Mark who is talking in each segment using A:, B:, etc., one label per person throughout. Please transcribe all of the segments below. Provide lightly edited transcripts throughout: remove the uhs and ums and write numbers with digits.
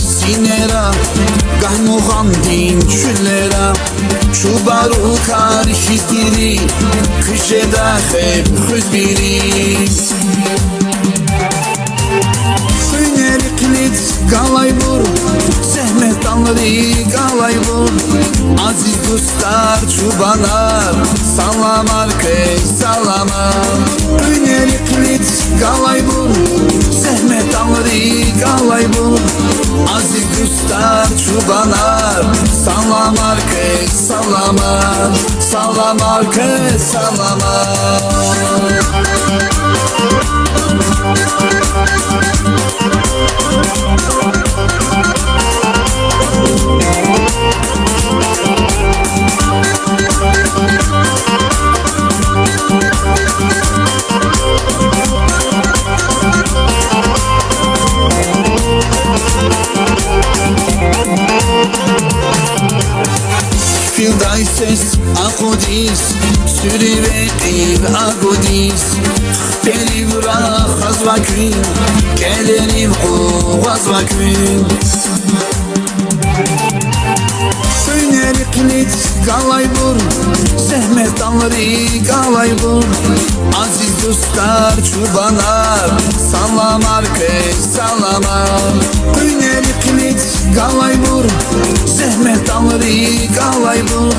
A: sinera Gahmuğan din çüllera Çubaru karşitiri Kışeda hep hüzbiri Hüneriklit galay vur Zehmet anları galay vur Aziz dostlar çubanar Salam arkey salama Hüneriklit galay vur Zehmet anları galay vur Aziz dostlar çubanar Salam arkey salama Salam arkey salama Fildayses akudis Sürü ve ev agudis Peri vura hazvakün Gelenim o hazvakün Hüneriklit galay vur Zehmet anları galay vur Aziz dostlar çubanar Salam arkey salama Hüneriklit galay vur Zehmet anları galay vur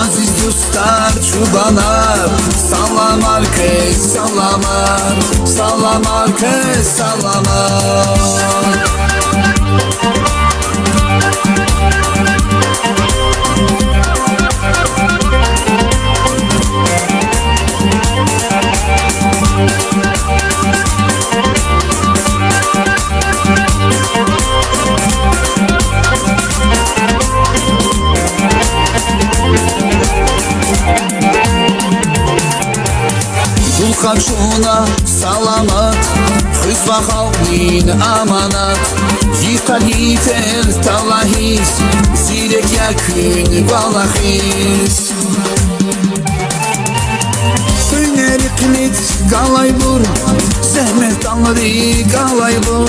A: Aziz dostlar çubanar Salam arkey salama Salam arkey salama Kaçuna salamat Hüzva halkin amanat Yıkal yeter talahis Zirek yakın valahis Hüneriklit galay vur Zehmet anları galay vur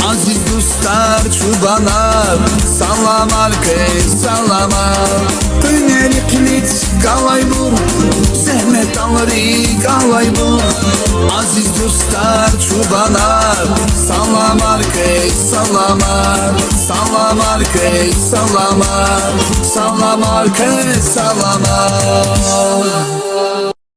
A: Aziz dostlar çubanar Salam arkey salama Hüneriklit galay vur Zehmet anları galay vur Aziz dostlar çubanar Salam arkey salama Salam arkey salama Salam arkey salama